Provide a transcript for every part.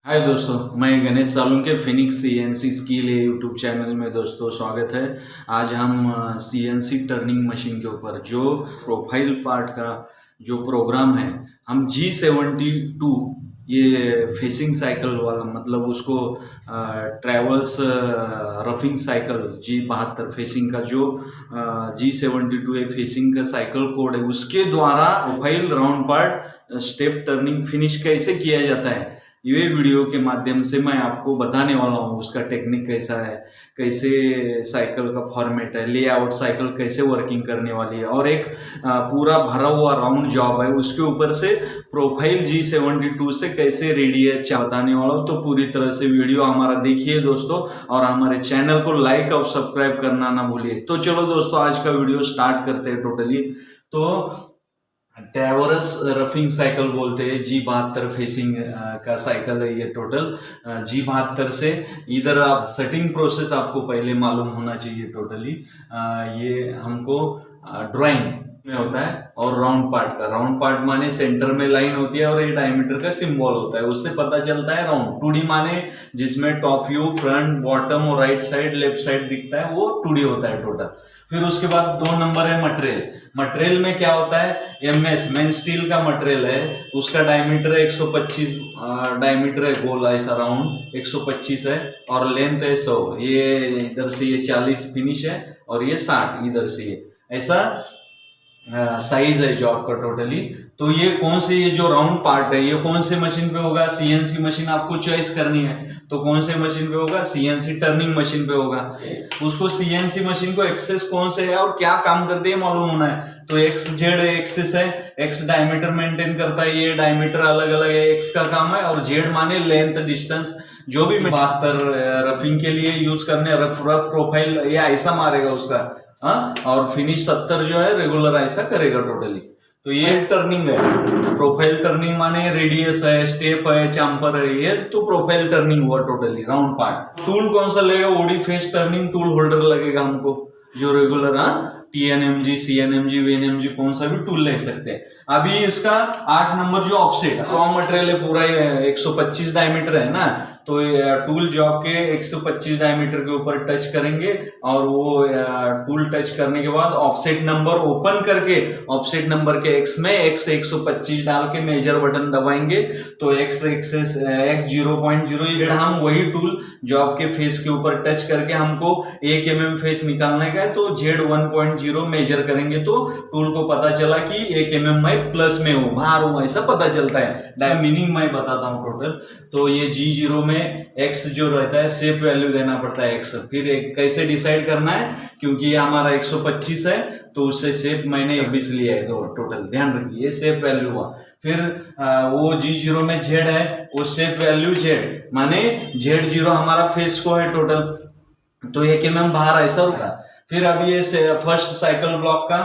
हाय दोस्तों, मैं Ganesh Salunke Phoenix CNC skill YouTube channel में दोस्तों स्वागत है। आज हम सीएनसी टर्निंग मशीन के ऊपर जो प्रोफाइल पार्ट का जो प्रोग्राम है, हम G72 ये फेसिंग साइकिल वाला मतलब उसको travels roughing cycle G72 facing का जो G72 ये फेसिंग का साइकिल कोड है, उसके द्वारा profile round part step turning finish कैसे किया जाता है, ये वीडियो के माध्यम से मैं आपको बताने वाला हूँ। उसका टेक्निक कैसा है, कैसे साइकिल का फॉर्मेट है, लेआउट साइकिल कैसे वर्किंग करने वाली है, और एक पूरा भरा हुआ राउंड जॉब है उसके ऊपर से प्रोफाइल G72 से कैसे रेडियस बताने वाला हूँ। तो पूरी तरह से वीडियो हमारा देखिए दोस्तों, और हमारे चैनल को लाइक और सब्सक्राइब करना ना भूलिए। तो चलो दोस्तों, आज का वीडियो स्टार्ट करते हैं। टोटली तो ट्रैवल्स रफिंग साइकिल बोलते हैं, G72 फेसिंग का साइकिल है ये। टोटल G72 से इधर आप सेटिंग प्रोसेस आपको पहले मालूम होना चाहिए। टोटली ये हमको ड्राइंग में होता है, और राउंड पार्ट माने सेंटर में लाइन होती है और ये डायमीटर का सिंबल होता है, उससे पता चलता है राउंड। 2D माने जिसमें टॉप व्यू, फ्रंट, बॉटम और राइट साइड, लेफ्ट साइड दिखता है, वो 2D होता है टोटल। फिर उसके बाद 2 नंबर है मटेरियल में क्या होता है, MS मेन स्टील का मटेरियल है, उसका डायमीटर है 125 डायमीटर है, गोल ऐसा राउंड 125 है, और लेंथ है 100। ये इधर से ये 40 फिनिश है, और ये 60 इधर से ये ऐसा साइज है जॉब का टोटली। तो ये कौन से, ये जो राउंड पार्ट है ये कौन से मशीन पे होगा, CNC मशीन आपको चॉइस करनी है। तो कौन से मशीन पे होगा, CNC टर्निंग मशीन पे होगा। उसको CNC मशीन को एक्सेस कौन से है और क्या काम करते हैं मालूम होना है। तो XZ एक्सेस है, X डायमीटर मेंटेन करता है, ये डायमीटर अलग अलग है, X का काम है, और Z माने लेंथ, डिस्टेंस, जो भी 72 रफिंग के लिए यूज करने, रफ प्रोफाइल ये ऐसा मारेगा उसका, और फिनिश 70 जो है रेगुलर ऐसा करेगा टोटली। तो ये टर्निंग है। प्रोफाइल टर्निंग माने रेडियस है, स्टेप है, चैम्पर है, ये तो प्रोफाइल टर्निंग हुआ टोटली राउंड पार्ट। टूल कौन सा लगेगा, OD face turning tool holder लगेगा हमको, जो रेगुलर TNMG, CNMG, VNMG कौन सा भी टूल ले सकते हैं। अभी इसका 8 नंबर जो ऑफसेट रॉ मटेरियल है पूरा 125 डायमीटर है ना, तो टूल जॉब के 125 डायमीटर के ऊपर टच करेंगे, और वो टूल टच करने के बाद ऑफसेट नंबर ओपन करके ऑफसेट नंबर के X में X 125 डाल के मेजर बटन दबाएंगे, तो X 0.0 हम वही टूल जॉब के फेस के ऊपर टच करके हमको 1 mm फेस निकालने का है, तो Z 1.0 मेजर करेंगे, तो टूल को पता चला कि 1 mm में प्लस में हो, बाहर हो, ऐसा पता चलता है। मीनिंग मैं बताता हूँ टोटल। तो ये G0 में X जो रहता है, सेफ वैल्यू देना पड़ता है X। फिर कैसे डिसाइड करना है, क्योंकि ये हमारा 125 है, तो उससे सेफ मैंने 21 लिया है, तो टोटल ध्यान रखिए ये सेफ वैल्यू हुआ। फिर वो G0 में Z है, वो सेफ वैल्यू Z माने Z0 हमारा फेस को है टोटल, तो 1 mm बाहर ऐसा रुका। फिर अब ये फर्स्ट साइकिल ब्लॉक का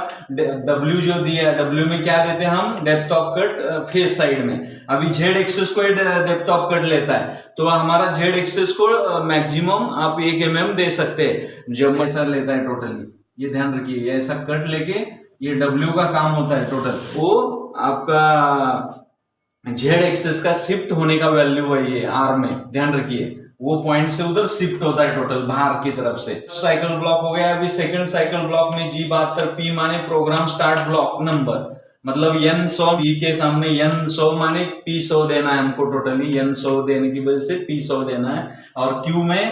W जो दिया है, W में क्या देते हैं हम, depth of cut face side में। अभी Z एक्सेस को डेप्थ ऑफ कट लेता है, तो हमारा Z एक्सेस को मैक्सिमम आप 1 mm दे सकते हैं जब ऐसा लेता है टोटली। ये ध्यान रखिए, ऐसा कट लेके ये W का काम होता है टोटल, वो आपका Z एक्सेस का शिफ्ट होने का वैल्यू है ये R में, ध्यान रखिए। वो पॉइंट से उधर शिफ्ट होता है टोटल बाहर की तरफ से। साइकिल ब्लॉक हो गया। अभी सेकंड साइकिल ब्लॉक में G72 P माने प्रोग्राम स्टार्ट ब्लॉक नंबर, मतलब N100 P के सामने N100 माने P100 देना है हमको टोटली। N100 देने की वजह से P100 देना है, और Q में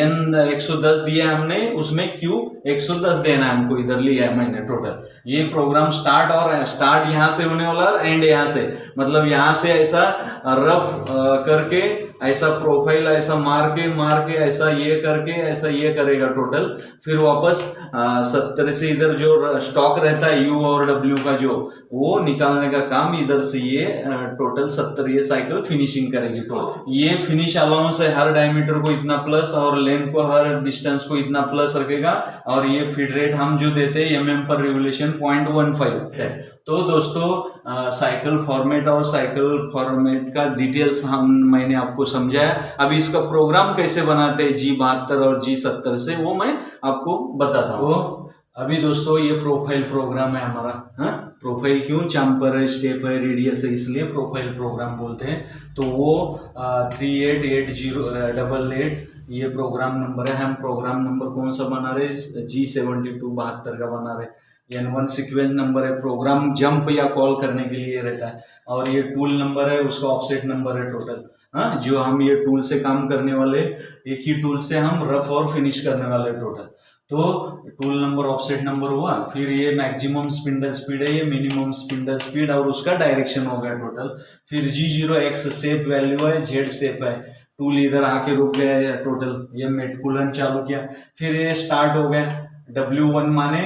N110 दिया हमने, उसमें Q 110 देना है हमको, इधर लिया है मैंने टोटल। ये प्रोग्राम स्टार्ट, और स्टार्ट यहाँ से होने वाला और एंड यहाँ से, मतलब यहाँ से ऐसा रफ करके ऐसा प्रोफाइल ऐसा मार के ऐसा ये करके ऐसा ये करेगा टोटल। फिर वापस 70 से इधर जो स्टॉक रहता है U और W का, जो वो निकालने का काम इधर से ये टोटल 70 ये साइकिल फिनिशिंग करेगी। तो ये फिनिश अलाउंस है, हर डायमीटर को इतना प्लस, और लेंथ को हर डिस्टेंस को इतना प्लस रखेगा, और ये फीड रेट हम जो देते हैं mm पर रिवोल्यूशन 0.15 है। तो दोस्तों साइकिल फॉर्मेट और साइकिल फॉर्मेट का डिटेल्स मैंने आपको समझाया। अभी इसका प्रोग्राम कैसे बनाते हैं G72 और G70 से, वो मैं आपको बताता हूँ। अभी दोस्तों ये प्रोफाइल प्रोग्राम है हमारा, प्रोफाइल क्यों, चाम्पर है, स्टेप है, रेडियस है, इसलिए प्रोफाइल प्रोग्राम बोलते हैं। तो वो 388088 ये प्रोग्राम नंबर है। हम प्रोग्राम नंबर कौन सा बना रहे, G72 72 का बना रहे। N1 सीक्वेंस नंबर है, प्रोग्राम जंप या कॉल करने के लिए रहता है। और ये टूल नंबर है, उसका ऑफसेट नंबर है टोटल। हाँ, जो हम ये टूल से काम करने वाले, एक ही टूल से हम रफ और फिनिश करने वाले टोटल। तो टूल नंबर ऑफसेट नंबर हुआ, फिर ये मैक्सिमम स्पिंडल स्पीड है, ये मिनिमम स्पिंडल स्पीड और उसका डायरेक्शन हो गया टोटल। फिर G0X सेफ वैल्यू है, Z सेफ है, टूल इधर आके रुक गया है टोटल, ये मेटकूलन चालू किया, फिर ये स्टार्ट हो गया। W1 माने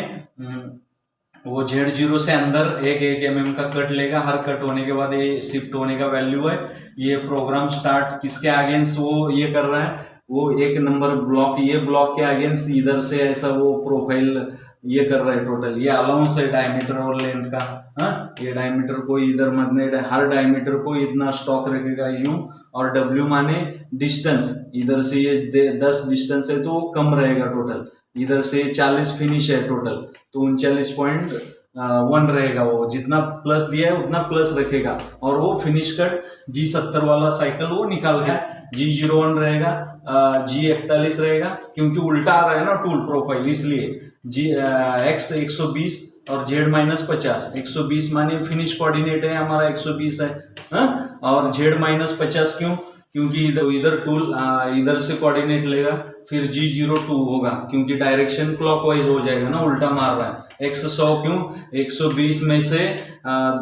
वो Z0 से अंदर 1 mm का कट लेगा, हर कट होने के बाद ये शिफ्ट होने का वैल्यू है। ये प्रोग्राम स्टार्ट किसके अगेंस्ट वो ये कर रहा है, वो 1 नंबर ब्लॉक, ये ब्लॉक के अगेंस्ट इधर से ऐसा वो प्रोफाइल ये कर रहा है टोटल। ये अलाउंस है डायमीटर और लेंथ का। हाँ, ये डायमीटर को इधर मतलब हर डायमीटर को इतना स्टॉक रखेगा U, और W माने डिस्टेंस, इधर से ये 10 डिस्टेंस है तो कम रहेगा टोटल, इधर से 40 फिनिश है टोटल, तो 39.1 रहेगा। वो जितना प्लस दिया है उतना प्लस रखेगा, और वो फिनिश कट G70 वाला साइकिल वो निकाल गया। G01 रहेगा, G41 रहेगा, क्योंकि उल्टा आ रहा है ना टूल प्रोफाइल, इसलिए X 120 और Z-50। 120 माने फिनिश कोऑर्डिनेट है हमारा, 120 है। हाँ? और Z-50 क्यों, क्योंकि इधर टूल इधर से कोऑर्डिनेट लेगा। फिर G02 होगा, क्योंकि डायरेक्शन क्लॉकवाइज हो जाएगा ना, उल्टा मार रहा है। X 100 क्यों, 120 में से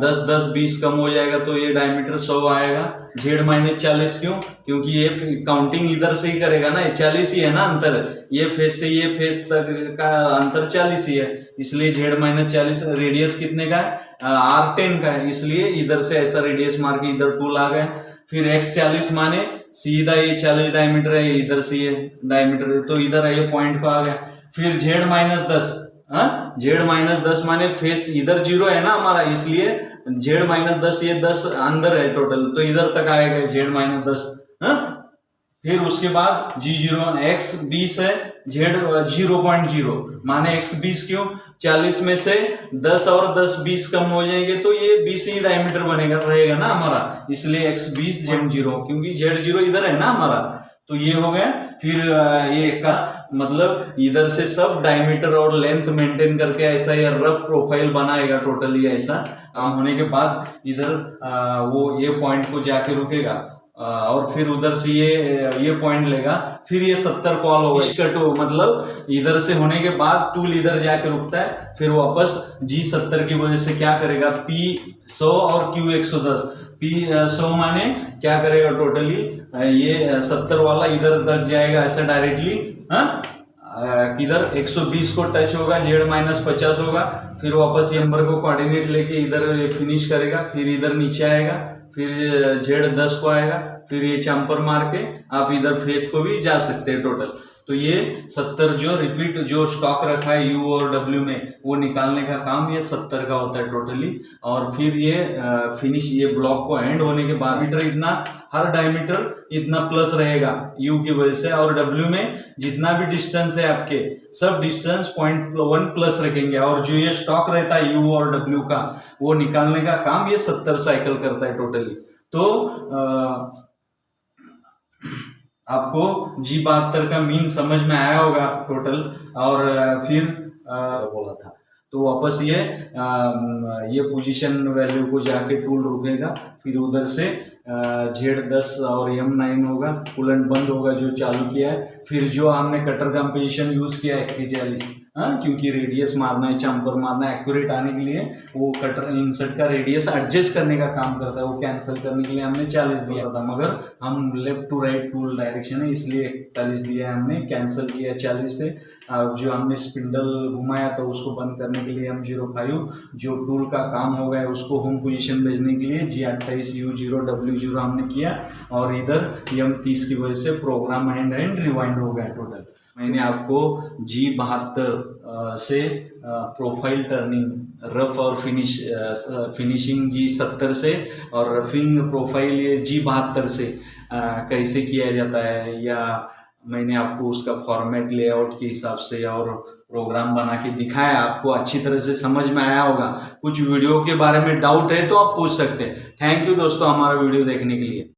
10-10-20 कम हो जाएगा तो ये डायमीटर 100 आएगा। Z-40 क्यों, क्योंकि ये काउंटिंग इधर से ही करेगा ना, 40 ही है ना अंतर, ये फेस से ये फेस तक का अंतर 40 ही है, इसलिए Z-40। रेडियस कितने का है, R10 का है, इसलिए इधर से ऐसा रेडियस मार के इधर टूल आ गया। फिर X40 माने सीधा ये 40 डायमीटर है, इधर से ये डायमीटर, तो इधर ये पॉइंट पे आ गया। फिर Z-10, हाँ, Z-10 माने फेस इधर 0 है ना हमारा, इसलिए Z-10 ये 10 अंदर है टोटल, तो इधर तक आएगा Z-10। हाँ, फिर उसके बाद G01 X 20 है, Z 0.0 माने X 20 क्यों, 40 में से 10 और 10-20 कम हो जाएंगे तो ये 20 ही डायमीटर बनेगा रहेगा ना हमारा, इसलिए X 20 Z0, क्योंकि Z0 इधर है ना हमारा, तो ये हो गया। फिर ये का मतलब इधर से सब डायमीटर और लेंथ मेंटेन करके ऐसा ये रफ प्रोफाइल बनाएगा टोटली। ऐसा काम होने के बाद इधर वो ये पॉइंट को जाके रुकेगा, और फिर उधर से ये पॉइंट लेगा, फिर ये 70 कॉल होगा इसका, तो मतलब इधर से होने के बाद टूल इधर जाके रुकता है, फिर वापस G70 की वजह से क्या करेगा, P100 और Q110। P100 माने क्या करेगा टोटली, ये 70 वाला इधर तक जाएगा ऐसा डायरेक्टली, हाँ, किधर 120 को टच होगा, Z-50 होगा, फिर वापस ये नंबर को कोऑर्डिनेट लेके इधर फिनिश करेगा, फिर इधर नीचे आएगा, फिर Z10 को आएगा, फिर ये चैम्पर मार के आप इधर फेस को भी जा सकते हैं टोटल। तो ये 70 जो रिपीट जो स्टॉक रखा है U और W में, वो निकालने का काम ये 70 का होता है टोटली। और फिर ये फिनिश, ये ब्लॉक को एंड होने के बाद मीटर इतना, हर डायमीटर इतना प्लस रहेगा U की वजह से, और W में जितना भी डिस्टेंस है आपके सब डिस्टेंस 0.1 प्लस रखेंगे, और जो ये स्टॉक रहता है U और W का वो निकालने का काम ये 70 साइकिल करता है टोटली। तो आपको G72 का मीन समझ में आया होगा टोटल। और फिर बोला था तो वापस ये पोजीशन वैल्यू को जाके टूल रुकेगा, फिर उधर से Z10 और M9 होगा, कूलेंट बंद होगा जो चालू किया है। फिर जो हमने कटर कंपोजिशन यूज किया है 41, हाँ, क्योंकि रेडियस मारना है, चैम्पर मारना है एक्यूरेट आने के लिए, वो कटर इंसर्ट का रेडियस एडजस्ट करने का काम करता है, वो कैंसिल करने के लिए हमने 40 दिया था, मगर हम left to right tool direction है इसलिए 41 दिया है, हमने कैंसिल किया 40 से। जो हमने स्पिंडल घुमाया था उसको बंद करने के लिए M05, जो टूल का काम हो गया उसको होम पोजीशन भेजने के लिए G28 U0 W0 हमने किया, और इधर M30 की वजह से प्रोग्राम एंड रिवाइंड हो गया टोटल। मैंने आपको G72 से प्रोफाइल टर्निंग रफ और फिनिशिंग G70 से, और रफिंग प्रोफाइल ये G72 से कैसे किया जाता है, या मैंने आपको उसका फॉर्मेट लेआउट के हिसाब से और प्रोग्राम बना के दिखाया, आपको अच्छी तरह से समझ में आया होगा। कुछ वीडियो के बारे में डाउट है तो आप पूछ सकते हैं। थैंक यू दोस्तों हमारा वीडियो देखने के लिए।